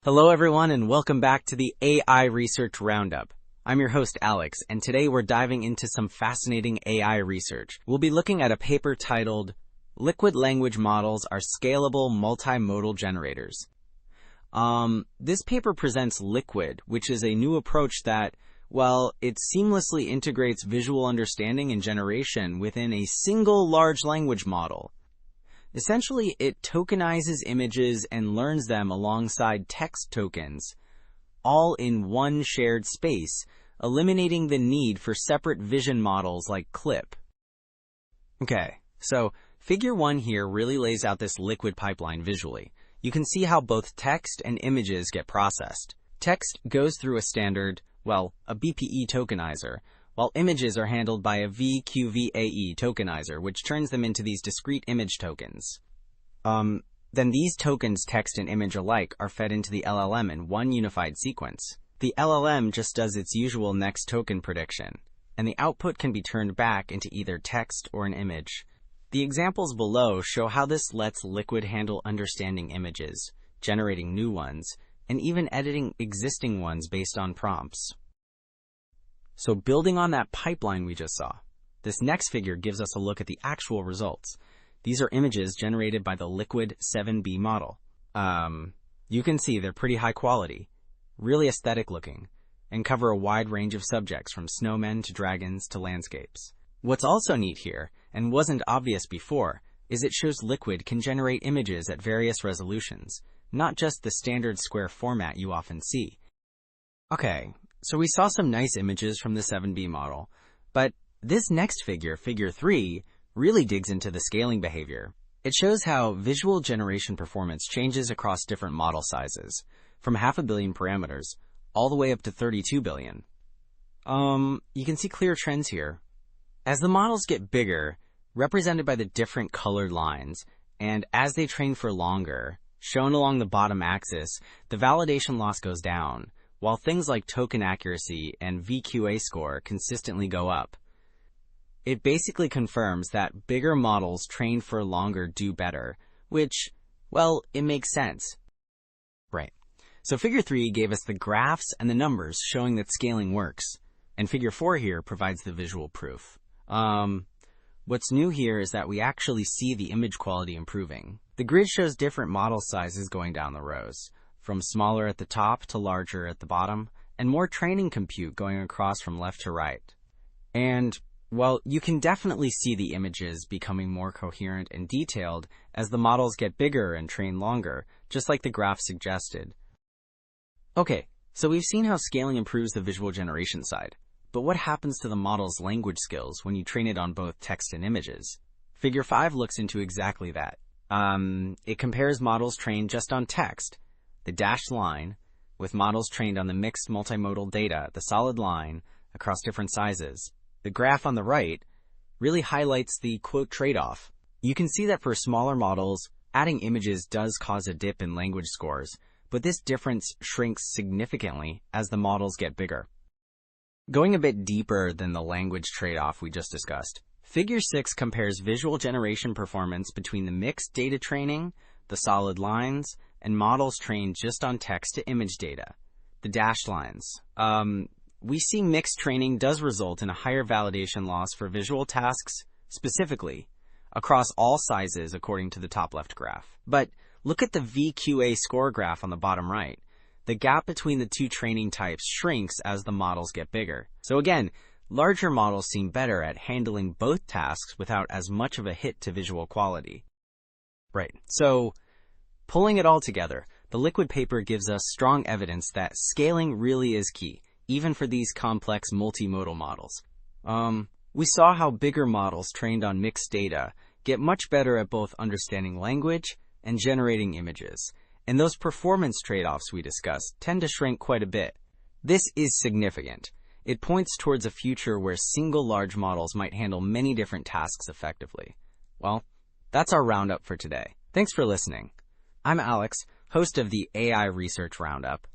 Hello everyone and welcome back to the AI Research Roundup. I'm your host Alex, and today we're diving into some fascinating AI research. We'll be looking at a paper titled, Liquid Language Models are Scalable Multimodal Generators. This paper presents Liquid, which is a new approach that, it seamlessly integrates visual understanding and generation within a single large language model. Essentially, it tokenizes images and learns them alongside text tokens, all in one shared space, eliminating the need for separate vision models like CLIP. Okay, so Figure 1 here really lays out this liquid pipeline visually. You can see how both text and images get processed. Text goes through a standard, a BPE tokenizer, while images are handled by a VQVAE tokenizer, which turns them into these discrete image tokens. Then these tokens, text and image alike, are fed into the LLM in one unified sequence. The LLM just does its usual next token prediction, and the output can be turned back into either text or an image. The examples below show how this lets Liquid handle understanding images, generating new ones, and even editing existing ones based on prompts. So building on that pipeline we just saw, this next figure gives us a look at the actual results. These are images generated by the Liquid 7B model. You can see they're pretty high quality, really aesthetic looking, and cover a wide range of subjects from snowmen to dragons to landscapes. What's also neat here, and wasn't obvious before, is it shows Liquid can generate images at various resolutions, not just the standard square format you often see. Okay. So we saw some nice images from the 7B model, but this next figure, Figure 3, really digs into the scaling behavior. It shows how visual generation performance changes across different model sizes, from 500 million parameters all the way up to 32 billion. You can see clear trends here. As the models get bigger, represented by the different colored lines, and as they train for longer, shown along the bottom axis, the validation loss goes down, while things like token accuracy and VQA score consistently go up. It basically confirms that bigger models trained for longer do better, which, it makes sense. Right. So Figure 3 gave us the graphs and the numbers showing that scaling works, and Figure 4 here provides the visual proof. What's new here is that we actually see the image quality improving. The grid shows different model sizes going down the rows, from smaller at the top to larger at the bottom, and more training compute going across from left to right. And, you can definitely see the images becoming more coherent and detailed as the models get bigger and train longer, just like the graph suggested. Okay, so we've seen how scaling improves the visual generation side, but what happens to the model's language skills when you train it on both text and images? Figure 5 looks into exactly that. It compares models trained just on text, the dashed line, with models trained on the mixed multimodal data, the solid line, across different sizes. The graph on the right really highlights the quote trade-off. You can see that for smaller models, adding images does cause a dip in language scores, but this difference shrinks significantly as the models get bigger. Going a bit deeper than the language trade-off we just discussed, Figure 6 compares visual generation performance between the mixed data training, the solid lines, and models trained just on text-to-image data, the dashed lines. We see mixed training does result in a higher validation loss for visual tasks, specifically, across all sizes according to the top left graph. But look at the VQA score graph on the bottom right. The gap between the two training types shrinks as the models get bigger. So again, larger models seem better at handling both tasks without as much of a hit to visual quality. Right, so pulling it all together, the Liquid paper gives us strong evidence that scaling really is key, even for these complex multimodal models. We saw how bigger models trained on mixed data get much better at both understanding language and generating images, and those performance trade-offs we discussed tend to shrink quite a bit. This is significant. It points towards a future where single large models might handle many different tasks effectively. That's our roundup for today. Thanks for listening. I'm Alex, host of the AI Research Roundup,